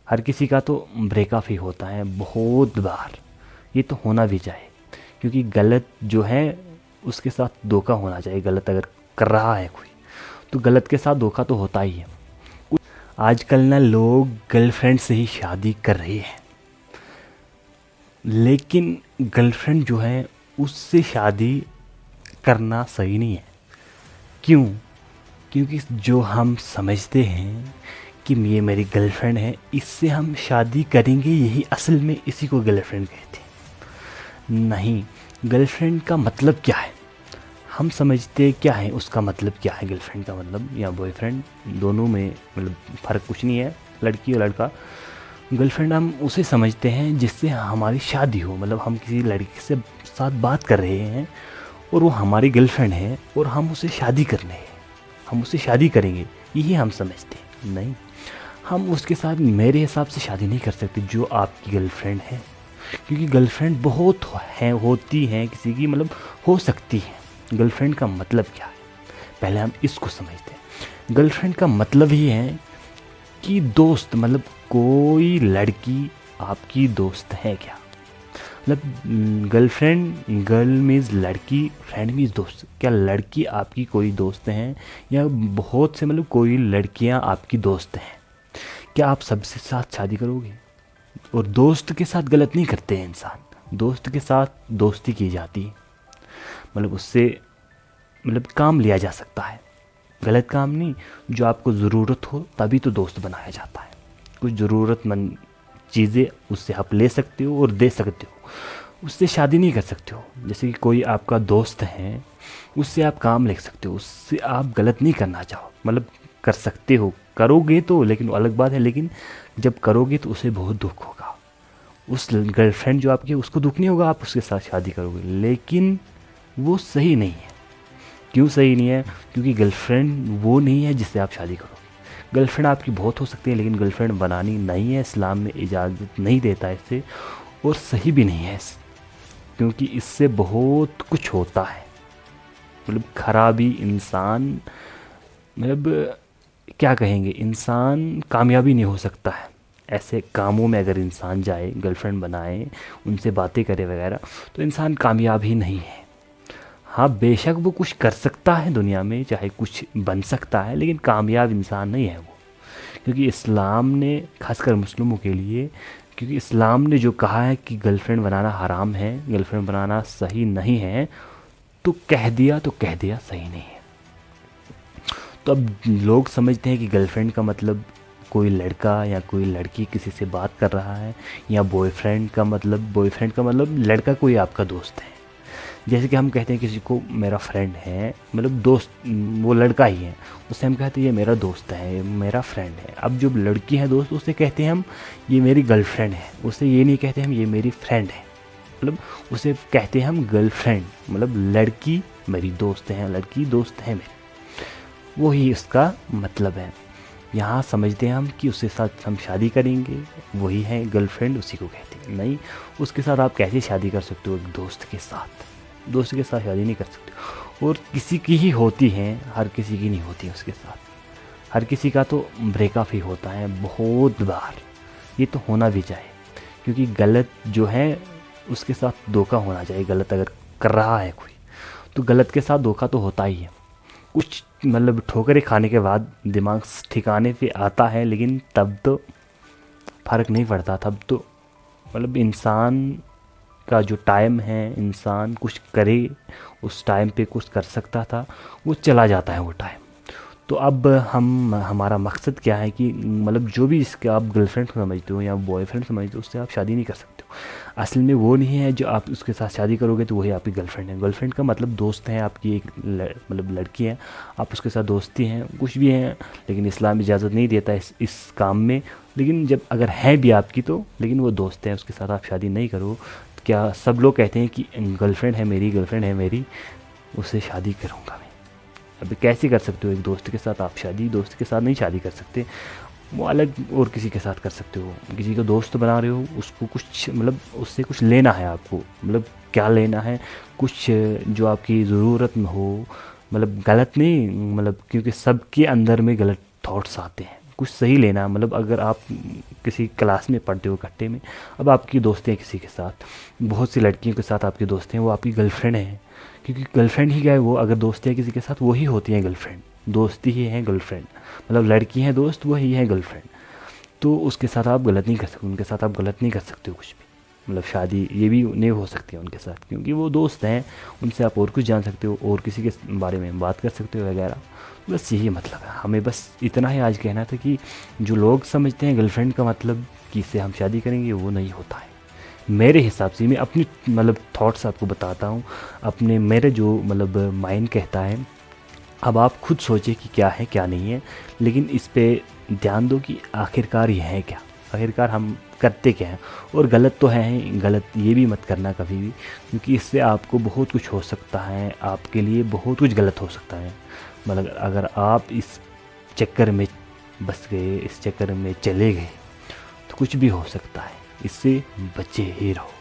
हर किसी का तो ब्रेकअप ही होता है बहुत बार। ये तो होना भी चाहिए, क्योंकि गलत जो है उसके साथ धोखा होना चाहिए। गलत अगर कर रहा है कोई तो गलत के साथ धोखा तो होता ही है। आजकल ना लोग गर्लफ्रेंड से ही शादी कर रहे हैं, लेकिन गर्लफ्रेंड जो है उससे शादी करना सही नहीं है। क्यों? क्योंकि जो हम समझते हैं कि ये मेरी गर्लफ्रेंड है, इससे हम शादी करेंगे, यही असल में इसी को गर्लफ्रेंड कहते हैं। नहीं, गर्लफ्रेंड का मतलब क्या है हम समझते क्या है, उसका मतलब क्या है गर्लफ्रेंड का मतलब, या बॉयफ्रेंड, दोनों में मतलब फ़र्क कुछ नहीं है, लड़की और लड़का। गर्लफ्रेंड हम उसे समझते हैं जिससे हमारी शादी हो, मतलब हम किसी लड़की से साथ बात कर रहे हैं और वो हमारी गर्लफ्रेंड है और हम उसे शादी करने हैं, हम उससे शादी करेंगे, यही हम समझते हैं। नहीं, हम उसके साथ मेरे हिसाब से शादी नहीं कर सकते जो आपकी गर्लफ्रेंड है, क्योंकि गर्लफ्रेंड बहुत हैं, होती हैं किसी की, मतलब हो सकती है। गर्लफ्रेंड का मतलब क्या है पहले हम इसको समझते हैं। गर्लफ्रेंड का मतलब ही है कि दोस्त, मतलब कोई लड़की आपकी दोस्त है क्या, मतलब गर्लफ्रेंड, गर्ल मीन्स लड़की, फ्रेंड मीन्स दोस्त। क्या लड़की आपकी कोई दोस्त हैं, या बहुत से मतलब कोई लड़कियां आपकी दोस्त हैं? क्या आप सबसे साथ शादी करोगे? और दोस्त के साथ गलत नहीं करते हैं इंसान, दोस्त के साथ दोस्ती की जाती है, मतलब उससे मतलब काम लिया जा सकता है, गलत काम नहीं। जो आपको ज़रूरत हो तभी तो दोस्त बनाया जाता है। कुछ ज़रूरतमंद चीज़ें उससे आप ले सकते हो और दे सकते हो, उससे शादी नहीं कर सकते हो। जैसे कि कोई आपका दोस्त है, उससे आप काम ले सकते हो, उससे आप गलत नहीं करना चाहो, मतलब कर सकते हो, करोगे तो लेकिन वो अलग बात है, लेकिन जब करोगे तो उसे बहुत दुख होगा। उस गर्लफ्रेंड जो आपकी है उसको दुख नहीं होगा, आप उसके साथ शादी करोगे, लेकिन वो सही नहीं है। क्यों सही नहीं है? क्योंकि गर्लफ्रेंड वो नहीं है जिससे आप शादी करोगे। गर्लफ्रेंड आपकी बहुत हो सकती है, लेकिन गर्लफ्रेंड बनानी नहीं है, इस्लाम में इजाज़त नहीं देता है इसे, और सही भी नहीं है क्योंकि इससे बहुत कुछ होता है, मतलब खराबी। इंसान मतलब क्या कहेंगे, इंसान कामयाबी नहीं हो सकता है ऐसे कामों में। अगर इंसान जाए, गर्लफ्रेंड बनाए, उनसे बातें करे वगैरह, तो इंसान कामयाब ही नहीं है। हाँ, बेशक वो कुछ कर सकता है दुनिया में, चाहे कुछ बन सकता है, लेकिन कामयाब इंसान नहीं है वो। क्योंकि इस्लाम ने, खासकर मुस्लिमों के लिए, क्योंकि इस्लाम ने जो कहा है कि गर्लफ्रेंड बनाना हराम है, गर्लफ्रेंड बनाना सही नहीं है, तो कह दिया तो कह दिया, सही नहीं है। तो अब लोग समझते हैं कि गर्लफ्रेंड का मतलब कोई लड़का या कोई लड़की किसी से बात कर रहा है, या बॉयफ्रेंड का मतलब लड़का कोई आपका दोस्त है। जैसे कि हम कहते हैं किसी को मेरा फ्रेंड है, मतलब दोस्त, वो लड़का ही है, उससे हम कहते हैं ये मेरा दोस्त है, मेरा फ्रेंड है। अब जो लड़की है दोस्त, उससे कहते हैं हम ये मेरी गर्लफ्रेंड है, उससे ये नहीं कहते हम ये मेरी फ्रेंड है, मतलब उसे कहते हैं हम गर्लफ्रेंड, मतलब लड़की मेरी दोस्त है, लड़की दोस्त है मेरी, वही उसका मतलब है। यहाँ समझते हैं हम कि उसके साथ हम शादी करेंगे, वही है गर्लफ्रेंड, उसी को कहते हैं। नहीं, उसके साथ आप कैसे शादी कर सकते हो? एक दोस्त के साथ, दोस्त के साथ शादी नहीं कर सकते। और किसी की ही होती हैं, हर किसी की नहीं होती उसके साथ। हर किसी का तो ब्रेकअप ही होता है बहुत बार। ये तो होना भी चाहिए, क्योंकि गलत जो है उसके साथ धोखा होना चाहिए। गलत अगर कर रहा है कोई तो गलत के साथ धोखा तो होता ही है। कुछ मतलब ठोकरें खाने के बाद दिमाग ठिकाने पे आता है, लेकिन तब तो फ़र्क नहीं पड़ता। तब तो मतलब इंसान का जो टाइम है, इंसान कुछ करे, उस टाइम पे कुछ कर सकता था, वो चला जाता है वो टाइम। तो अब हमारा मकसद क्या है कि मतलब जो भी इसके आप गर्लफ्रेंड समझते हो या बॉयफ्रेंड समझते हो, उससे आप शादी नहीं कर सकते हो। असल में वो नहीं है जो आप उसके साथ शादी करोगे तो वही आपकी गर्लफ्रेंड है। गर्लफ्रेंड का मतलब दोस्त है आपकी, एक मतलब लड़की है, आप उसके साथ दोस्ती हैं, कुछ भी हैं, लेकिन इस्लाम इजाज़त नहीं देता इस काम में। लेकिन जब अगर है भी आपकी तो, लेकिन वो दोस्त है, उसके साथ आप शादी नहीं करो। क्या सब लोग कहते हैं कि गर्लफ्रेंड है मेरी, उससे शादी करूँगा मैं। अब कैसे कर सकते हो? एक दोस्त के साथ आप शादी, दोस्त के साथ नहीं शादी कर सकते, वो अलग और किसी के साथ कर सकते हो। किसी को दोस्त बना रहे हो, उसको कुछ मतलब उससे कुछ लेना है आपको, मतलब क्या लेना है, कुछ जो आपकी ज़रूरत में हो, मतलब गलत नहीं, मतलब क्योंकि सबके अंदर में गलत थॉट्स आते हैं, कुछ सही लेना, मतलब अगर आप किसी क्लास में पढ़ते हो इकट्ठे में, अब आपकी दोस्ती है किसी के साथ, बहुत सी लड़कियों के साथ आपकी दोस्ती हैं, वो आपकी गर्लफ्रेंड है, क्योंकि गर्लफ्रेंड ही क्या है वो, अगर दोस्ती है किसी के साथ वही होती हैं गर्लफ्रेंड, दोस्ती ही है गर्लफ्रेंड, मतलब लड़की हैं दोस्त वही है गर्लफ्रेंड। तो उसके साथ आप गलत नहीं कर सकते, उनके साथ आप गलत नहीं कर सकते हो कुछ भी, मतलब शादी ये भी नहीं हो सकती है उनके साथ, क्योंकि वो दोस्त हैं, उनसे आप और कुछ जान सकते हो और किसी के बारे में बात कर सकते हो वगैरह। बस यही मतलब है, हमें बस इतना ही आज कहना था कि जो लोग समझते हैं गर्लफ्रेंड का मतलब कि इससे हम शादी करेंगे, वो नहीं होता है मेरे हिसाब से। मैं अपनी मतलब थॉट्स आपको बताता हूँ, अपने मेरे जो मतलब माइंड कहता है, अब आप खुद सोचिए कि क्या है क्या नहीं है, लेकिन इस पे ध्यान दो कि आखिरकार ये है क्या, आखिरकार हम करते क्या हैं, और गलत तो है ही, गलत ये भी मत करना कभी भी, क्योंकि इससे आपको बहुत कुछ हो सकता है, आपके लिए बहुत कुछ गलत हो सकता है। मतलब अगर आप इस चक्कर में बस गए, इस चक्कर में चले गए, तो कुछ भी हो सकता है, इससे बचे ही रहो।